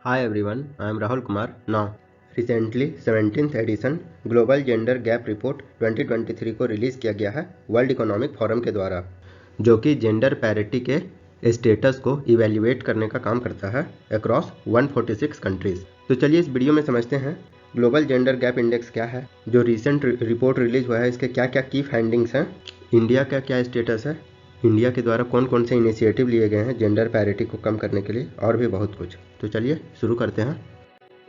Hi everyone, I am Rahul Kumar. Now, recently 17th edition global gender gap report 2023 को release किया गया है world economic forum के द्वारा, जो कि जेंडर पैरिटी के स्टेटस को इवेल्युएट करने का काम करता है अक्रॉस 146 कंट्रीज़। तो चलिए इस वीडियो में समझते हैं ग्लोबल जेंडर गैप इंडेक्स क्या है, जो रिसेंट रिपोर्ट रिलीज हुआ है इसके क्या क्या की फाइंडिंग्स हैं, इंडिया का क्या स्टेटस है, इंडिया के द्वारा कौन कौन से इनिशिएटिव लिए गए हैं जेंडर पैरिटी को कम करने के लिए, और भी बहुत कुछ। तो चलिए शुरू करते हैं।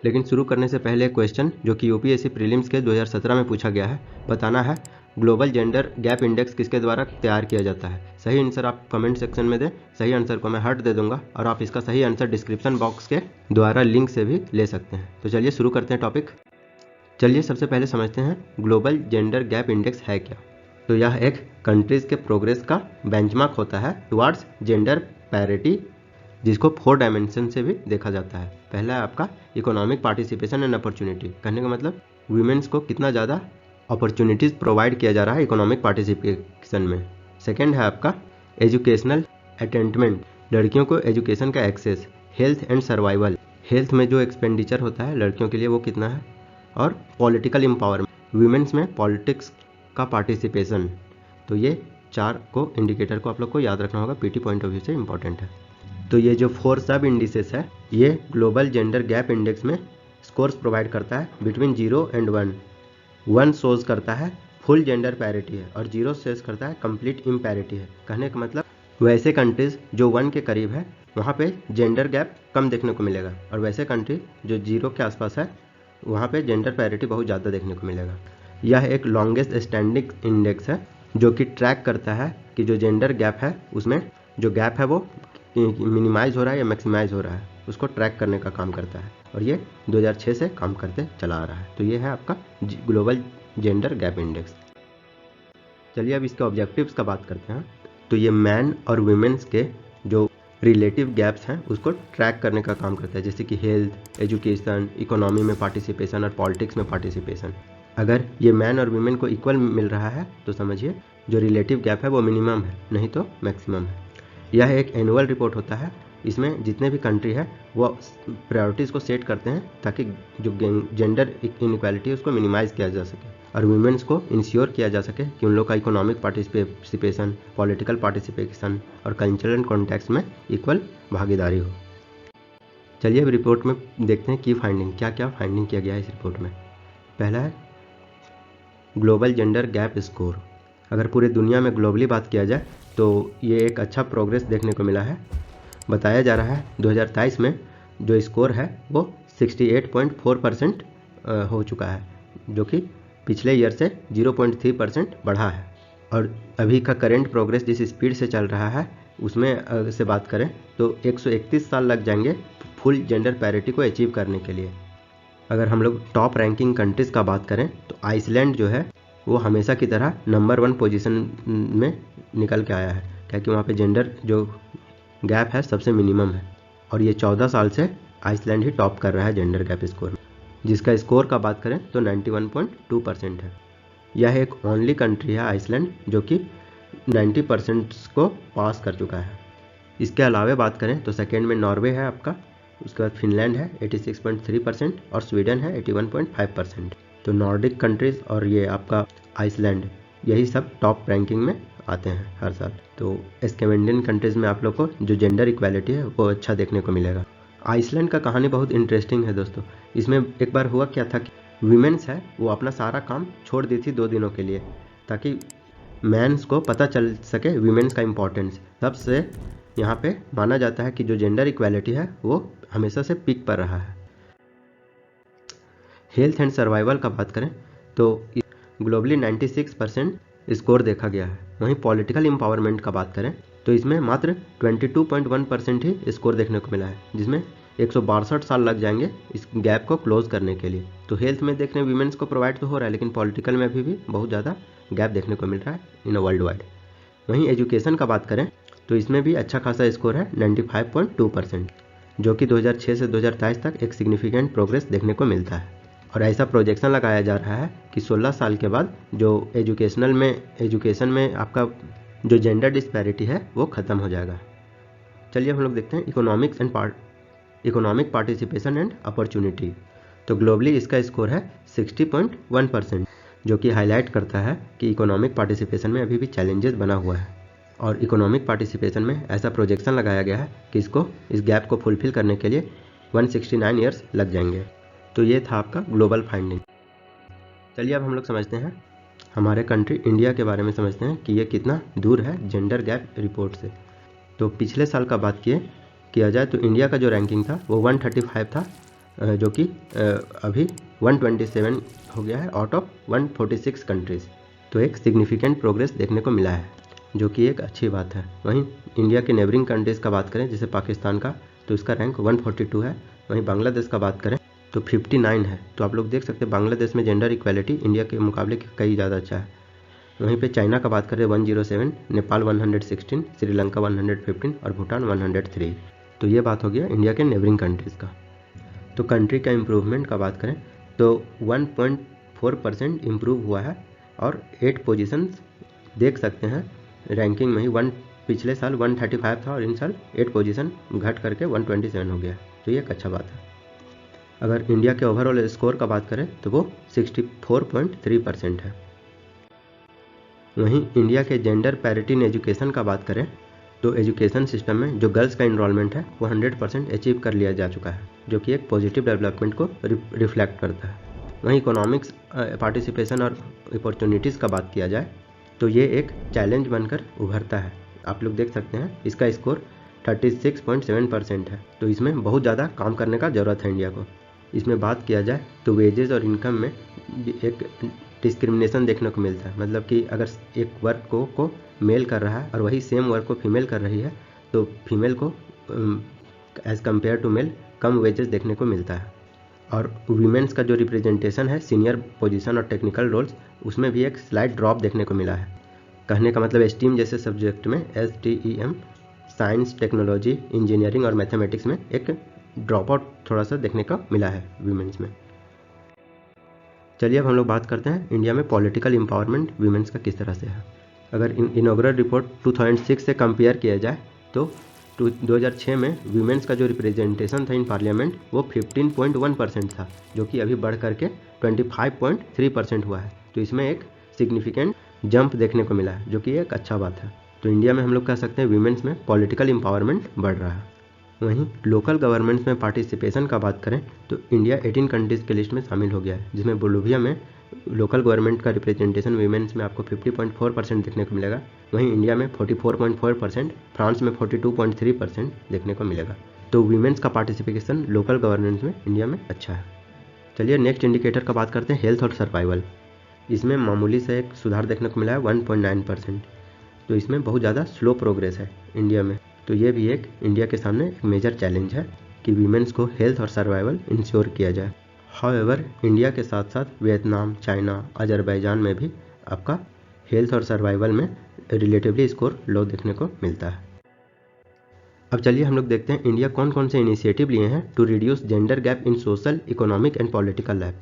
लेकिन शुरू करने से पहले एक क्वेश्चन जो कि यूपीएससी प्रीलिम्स के 2017 में पूछा गया है, बताना है ग्लोबल जेंडर गैप इंडेक्स किसके द्वारा तैयार किया जाता है। सही आंसर आप कमेंट सेक्शन में दें, सही आंसर को मैं हार्ट दे दूंगा और आप इसका सही आंसर डिस्क्रिप्शन बॉक्स के द्वारा लिंक से भी ले सकते हैं। तो चलिए शुरू करते हैं टॉपिक। चलिए सबसे पहले समझते हैं ग्लोबल जेंडर गैप इंडेक्स है क्या। तो यह एक कंट्रीज़ के प्रोग्रेस का बेंचमार्क होता है टुवार्ड्स जेंडर पैरिटी, जिसको 4 डायमेंशन से भी देखा जाता है। पहला है आपका इकोनॉमिक पार्टिसिपेशन एंड अपॉर्चुनिटी, कहने का मतलब वीमेंस को कितना ज़्यादा अपॉर्चुनिटीज़ प्रोवाइड किया जा रहा है इकोनॉमिक पार्टिसिपेशन में। सेकेंड है आपका एजुकेशनल अटेनमेंट, लड़कियों को एजुकेशन का access. Health and survival, health में जो एक्सपेंडिचर होता है लड़कियों के लिए वो कितना है। और पॉलिटिकल एम्पावरमेंट, वीमेंस में पॉलिटिक्स का पार्टिसिपेशन। तो ये 4 को इंडिकेटर को आप लोग को याद रखना होगा, पीटी पॉइंट ऑफ व्यू से इंपॉर्टेंट है। तो ये जो 4 सब इंडिसेस है ये ग्लोबल जेंडर गैप इंडेक्स में स्कोर्स प्रोवाइड करता है बिटवीन 0 एंड 1। 1 शोज करता है फुल जेंडर पैरिटी है और 0 शोज करता है कंप्लीट इम्पैरिटी है। कहने का मतलब वैसे कंट्रीज जो 1 के करीब है वहाँ पे जेंडर गैप कम देखने को मिलेगा, और वैसे कंट्री जो 0 के आसपास है वहाँ पे जेंडर पैरिटी बहुत ज़्यादा देखने को मिलेगा। यह एक लॉन्गेस्ट स्टैंडिंग इंडेक्स है जो कि ट्रैक करता है कि जो जेंडर गैप है उसमें जो गैप है वो मिनिमाइज हो रहा है या मैक्सिमाइज हो रहा है, उसको ट्रैक करने का काम करता है, और ये 2006 से काम करते चला आ रहा है। तो ये है आपका ग्लोबल जेंडर गैप इंडेक्स। चलिए अब इसके ऑब्जेक्टिव्स का बात करते हैं। तो ये मैन और वुमेन्स के जो रिलेटिव गैप्स हैं उसको ट्रैक करने का काम करता है, जैसे कि हेल्थ, एजुकेशन, इकोनॉमी में पार्टिसिपेशन और पॉलिटिक्स में पार्टिसिपेशन। अगर ये मैन और वुमेन को इक्वल मिल रहा है तो समझिए जो रिलेटिव गैप है वो मिनिमम है, नहीं तो मैक्सिमम है। यह एक एनुअल रिपोर्ट होता है, इसमें जितने भी कंट्री है वो प्रायोरिटीज़ को सेट करते हैं ताकि जो जेंडर इनइक्वालिटी है उसको मिनिमाइज किया जा सके और वुमेन्स को इंश्योर किया जा सके कि उन लोग का इकोनॉमिक पार्टिसिपेशन, पॉलिटिकल पार्टिसिपेशन और कल्चरल कॉन्टेक्स्ट में इक्वल भागीदारी हो। चलिए अब रिपोर्ट में देखते हैं की फाइंडिंग, क्या क्या फाइंडिंग किया गया है इस रिपोर्ट में। पहला है ग्लोबल जेंडर गैप स्कोर। अगर पूरे दुनिया में ग्लोबली बात किया जाए तो ये एक अच्छा प्रोग्रेस देखने को मिला है। बताया जा रहा है 2023 में जो स्कोर है वो 68.4% हो चुका है, जो कि पिछले ईयर से 0.3% बढ़ा है। और अभी का करेंट प्रोग्रेस जिस स्पीड से चल रहा है उसमें से बात करें तो 131 साल लग जाएंगे फुल जेंडर पैरिटी को अचीव करने के लिए। अगर हम लोग टॉप रैंकिंग कंट्रीज़ का बात करें तो आइसलैंड जो है वो हमेशा की तरह नंबर 1 पोजीशन में निकल के आया है, क्योंकि वहाँ पे जेंडर जो गैप है सबसे मिनिमम है, और ये 14 साल से आइसलैंड ही टॉप कर रहा है जेंडर गैप स्कोर में, जिसका स्कोर का बात करें तो 91.2% है। यह एक ओनली कंट्री है आइसलैंड जो कि 90% को पास कर चुका है। इसके अलावा बात करें तो सेकेंड में नॉर्वे है आपका, उसके बाद फिनलैंड है 86.3% और स्वीडन है 81.5%। तो नॉर्डिक कंट्रीज़ और ये आपका आइसलैंड यही सब टॉप रैंकिंग में आते हैं हर साल। तो स्कैंडिनेवियन कंट्रीज़ में आप लोग को जो जेंडर इक्वालिटी है वो अच्छा देखने को मिलेगा। आइसलैंड का कहानी बहुत इंटरेस्टिंग है दोस्तों। इसमें एक बार हुआ क्या था कि वीमेंस है वो अपना सारा काम छोड़ दी थी 2 दिनों के लिए, ताकि मैंस को पता चल सके वीमेंस का इम्पोर्टेंस। तब से यहाँ पे माना जाता है कि जो जेंडर इक्वालिटी है वो हमेशा से पीक पर रहा है। हेल्थ एंड सर्वाइवल का बात करें तो ग्लोबली 96% स्कोर देखा गया है। वहीं पॉलिटिकल एम्पावरमेंट का बात करें तो इसमें मात्र 22.1% ही स्कोर देखने को मिला है, जिसमें 162 साल लग जाएंगे इस गैप को क्लोज करने के लिए। तो हेल्थ में देखने वीमेंस को प्रोवाइड तो हो रहा है, लेकिन पॉलिटिकल में भी बहुत ज़्यादा गैप देखने को मिल रहा है इन वर्ल्ड वाइड। वहीं एजुकेशन का बात करें तो इसमें भी अच्छा खासा स्कोर है 95.2%, जो कि 2006 से 2023 तक एक सिग्निफिकेंट प्रोग्रेस देखने को मिलता है। और ऐसा प्रोजेक्शन लगाया जा रहा है कि 16 साल के बाद जो एजुकेशन में आपका जो जेंडर डिस्पैरिटी है वो ख़त्म हो जाएगा। चलिए हम लोग देखते हैं economics and economic participation and opportunity. तो ग्लोबली इसका स्कोर है 60.1%, जो कि हाईलाइट करता है कि इकोनॉमिक पार्टिसिपेशन में अभी भी चैलेंजेस बना हुआ है और इकोनॉमिक पार्टिसिपेशन में ऐसा प्रोजेक्शन लगाया गया है कि इस गैप को फुलफिल करने के लिए 169 ईयर्स लग जाएंगे। तो ये था आपका ग्लोबल फाइंडिंग। चलिए अब हम लोग समझते हैं हमारे कंट्री इंडिया के बारे में, समझते हैं कि ये कितना दूर है जेंडर गैप रिपोर्ट से। तो पिछले साल का बात किया जाए तो इंडिया का जो रैंकिंग था वो 135 था, जो कि अभी 127 हो गया है आउट ऑफ 146 कंट्रीज़। तो एक सिग्निफिकेंट प्रोग्रेस देखने को मिला है, जो कि एक अच्छी बात है। वहीं इंडिया के नेबरिंग कंट्रीज़ का बात करें जैसे पाकिस्तान का, तो इसका रैंक 142 है। वहीं बांग्लादेश का बात करें तो 59 है। तो आप लोग देख सकते हैं बांग्लादेश में जेंडर इक्वालिटी इंडिया के मुकाबले कई ज़्यादा अच्छा है। वहीं पे चाइना का बात करें 107, नेपाल 116, श्रीलंका 115 और भूटान 103। तो ये बात हो गया इंडिया के नेबरिंग कंट्रीज़ का। तो कंट्री का इम्प्रूवमेंट का बात करें तो 1.4% इम्प्रूव हुआ है और 8 पोजीशंस देख सकते हैं रैंकिंग में ही। पिछले साल 135 था और इन साल 8 पोजीशन घट करके 127 हो गया। तो ये एक अच्छा बात है। अगर इंडिया के ओवरऑल स्कोर का बात करें तो वो 64.3% है। वहीं इंडिया के जेंडर पैरिटी इन एजुकेशन का बात करें तो एजुकेशन सिस्टम में जो गर्ल्स का इनरोलमेंट है वो 100% अचीव कर लिया जा चुका है, जो कि एक पॉजिटिव डेवलपमेंट को रिफ्लेक्ट करता है। वहीं इकोनॉमिक्स पार्टिसिपेशन और अपॉर्चुनिटीज़ का बात किया जाए तो ये एक चैलेंज बनकर उभरता है। आप लोग देख सकते हैं इसका स्कोर 36.7% है। तो इसमें बहुत ज़्यादा काम करने का ज़रूरत है इंडिया को। इसमें बात किया जाए तो वेजेस और इनकम में एक डिस्क्रिमिनेशन देखने को मिलता है। मतलब कि अगर एक वर्क को मेल कर रहा है और वही सेम वर्क को फीमेल कर रही है तो फीमेल को एज़ कम्पेयर टू मेल कम वेजेस देखने को मिलता है। और वीमेंस का जो रिप्रेजेंटेशन है सीनियर पोजीशन और टेक्निकल रोल्स, उसमें भी एक स्लाइड ड्रॉप देखने को मिला है। कहने का मतलब STEM जैसे सब्जेक्ट में STEM साइंस, टेक्नोलॉजी, इंजीनियरिंग और मैथमेटिक्स में एक ड्रॉप आउट थोड़ा सा देखने को मिला है वीमेंस में। चलिए अब हम लोग बात करते हैं इंडिया में पॉलिटिकल एम्पावरमेंट वीमेंस का किस तरह से है। अगर इनॉग्रल रिपोर्ट 2006 से कंपेयर किया जाए तो 2006 में वीमेंस का जो रिप्रेजेंटेशन था इन पार्लियामेंट वो 15.1% था, जो कि अभी बढ़ करके 25.3% हुआ है। तो इसमें एक सिग्निफिकेंट जंप देखने को मिला है, जो कि एक अच्छा बात है। तो इंडिया में हम लोग कह सकते हैं वीमेंस में पॉलिटिकल एम्पावरमेंट बढ़ रहा है। वहीं लोकल गवर्नमेंट्स में पार्टिसिपेशन का बात करें तो इंडिया 18 कंट्रीज़ के लिस्ट में शामिल हो गया है, जिसमें बोलिविया में लोकल गवर्नमेंट का रिप्रेजेंटेशन वीमेंस में आपको 50.4% देखने को मिलेगा। वहीं इंडिया में 44.4%, फ्रांस में 42.3% देखने को मिलेगा। तो वीमेंस का पार्टिसिपेशन लोकल गवर्नेंस में इंडिया में अच्छा है। चलिए नेक्स्ट इंडिकेटर का बात करते हैं हेल्थ और सर्वाइवल। इसमें मामूली से एक सुधार देखने को मिला है 1.9%। तो इसमें बहुत ज़्यादा स्लो प्रोग्रेस है इंडिया में। तो ये भी एक इंडिया के सामने एक मेजर चैलेंज है कि वीमेंस को हेल्थ और सर्वाइवल इंश्योर किया जाए। हाउएवर इंडिया के साथ साथ वियतनाम, चाइना, अजरबैजान में भी आपका हेल्थ और सर्वाइवल में रिलेटिवली स्कोर लो देखने को मिलता है। अब चलिए हम लोग देखते हैं इंडिया कौन कौन से इनिशिएटिव लिए हैं to reduce gender gap in social, economic and political life.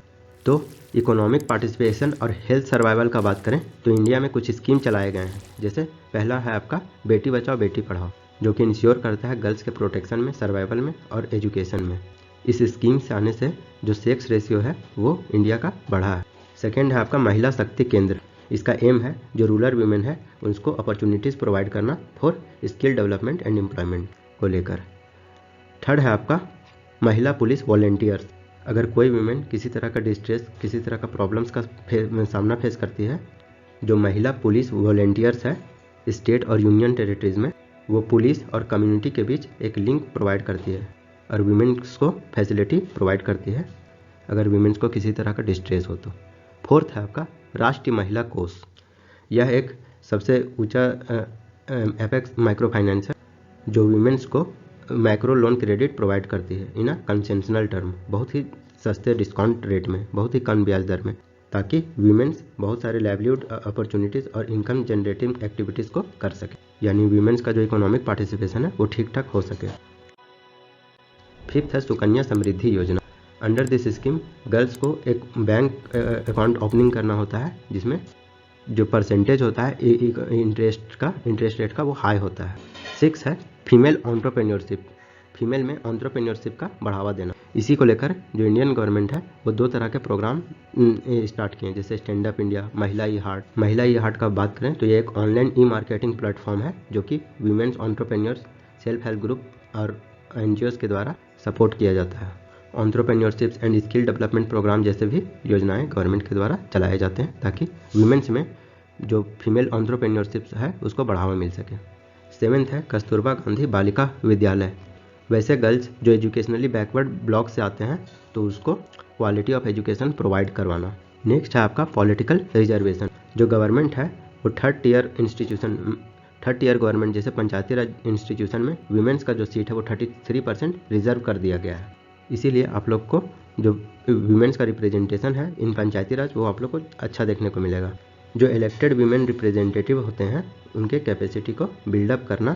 तो इकोनॉमिक पार्टिसिपेशन और हेल्थ सर्वाइवल का बात करें तो इंडिया में कुछ स्कीम चलाए गए हैं। जैसे पहला है आपका बेटी बचाओ बेटी पढ़ाओ, जो कि इंश्योर करता है गर्ल्स के प्रोटेक्शन में, सर्वाइवल में और एजुकेशन में। इस स्कीम से आने से जो सेक्स रेशियो है वो इंडिया का बढ़ा है। सेकेंड है आपका महिला शक्ति केंद्र। इसका एम है जो रूरल वीमेन है उनको अपॉर्चुनिटीज़ प्रोवाइड करना for skill development and employment को लेकर। थर्ड है आपका महिला पुलिस वॉलेंटियर्स। अगर कोई वीमेन किसी तरह का डिस्ट्रेस, किसी तरह का प्रॉब्लम्स का सामना फेस करती है, जो महिला पुलिस वॉलेंटियर्स है स्टेट और यूनियन टेरिटरीज में, वो पुलिस और कम्युनिटी के बीच एक लिंक प्रोवाइड करती है और वीमेंस को फैसिलिटी प्रोवाइड करती है अगर वीमेंस को किसी तरह का डिस्ट्रेस हो तो। फोर्थ है आपका राष्ट्रीय महिला कोष। यह एक सबसे ऊंचा एपेक्स माइक्रो फाइनेंस है जो वीमेंस को माइक्रो लोन क्रेडिट प्रोवाइड करती है इन अ कंसेशनल टर्म, बहुत ही सस्ते डिस्काउंट रेट में, बहुत ही कम ब्याज दर में, ताकि वीमेंस बहुत सारे लाइवलीहुड अपॉर्चुनिटीज़ और इनकम जनरेटिंग एक्टिविटीज़ को कर सके, यानी वीमेंस का जो इकोनॉमिक पार्टिसिपेशन है वो ठीक ठाक हो सके। फिफ्थ है सुकन्या समृद्धि योजना। अंडर दिस स्कीम गर्ल्स को एक बैंक अकाउंट ओपनिंग करना होता है जिसमें जो परसेंटेज होता है इंटरेस्ट रेट का वो हाई होता है। सिक्स है फीमेल एंटरप्रेन्योरशिप। फीमेल में एंटरप्रेन्योरशिप का बढ़ावा देना। इसी को लेकर जो इंडियन गवर्नमेंट है वो 2 तरह के प्रोग्राम स्टार्ट किए हैं, जैसे स्टैंड अप इंडिया, महिला ई हार्ट। महिला ई हार्ट का बात करें तो ये एक ऑनलाइन ई मार्केटिंग प्लेटफॉर्म है जो कि women's entrepreneurs, self help group और NGOs के द्वारा सपोर्ट किया जाता है। Entrepreneurship and skill development programme जैसे भी योजनाएं गवर्नमेंट के द्वारा चलाए जाते हैं ताकि वीमेंस में जो फीमेल एंटरप्रेन्योरशिप है उसको बढ़ावा मिल सके। 7th है कस्तूरबा गांधी बालिका विद्यालय। वैसे गर्ल्स जो एजुकेशनली बैकवर्ड ब्लॉक से आते हैं तो उसको क्वालिटी ऑफ एजुकेशन प्रोवाइड करवाना। नेक्स्ट है आपका पॉलिटिकल रिजर्वेशन। जो गवर्नमेंट है वो थर्ड ईयर गवर्नमेंट जैसे पंचायती राज इंस्टीट्यूशन में वीमेंस का जो सीट है वो 33% रिजर्व कर दिया गया है। इसीलिए आप लोग को जो वीमेंस का रिप्रेजेंटेशन है इन पंचायती राज वो आप लोग को अच्छा देखने को मिलेगा। जो इलेक्टेड वीमेन रिप्रेजेंटेटिव होते हैं उनके कैपेसिटी को बिल्डअप करना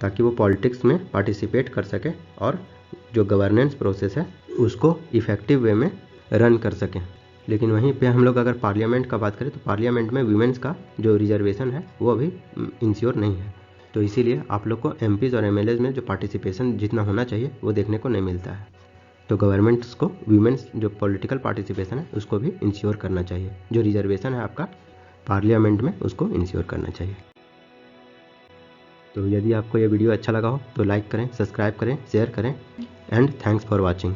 ताकि वो पॉलिटिक्स में पार्टिसिपेट कर सकें और जो गवर्नेंस प्रोसेस है उसको इफ़ेक्टिव वे में रन कर सकें। लेकिन वहीं पे हम लोग अगर पार्लियामेंट का बात करें तो पार्लियामेंट में वीमेंस का जो रिजर्वेशन है वो अभी इंश्योर नहीं है, तो इसीलिए आप लोग को MPs और MLAs में जो पार्टिसिपेशन जितना होना चाहिए वो देखने को नहीं मिलता है। तो गवर्नमेंट्स को वीमेंस जो पॉलिटिकल पार्टिसिपेशन है उसको भी इंश्योर करना चाहिए। जो रिजर्वेशन है आपका पार्लियामेंट में उसको इंश्योर करना चाहिए। तो यदि आपको ये वीडियो अच्छा लगा हो तो लाइक करें, सब्सक्राइब करें, शेयर करें एंड थैंक्स फॉर वॉचिंग।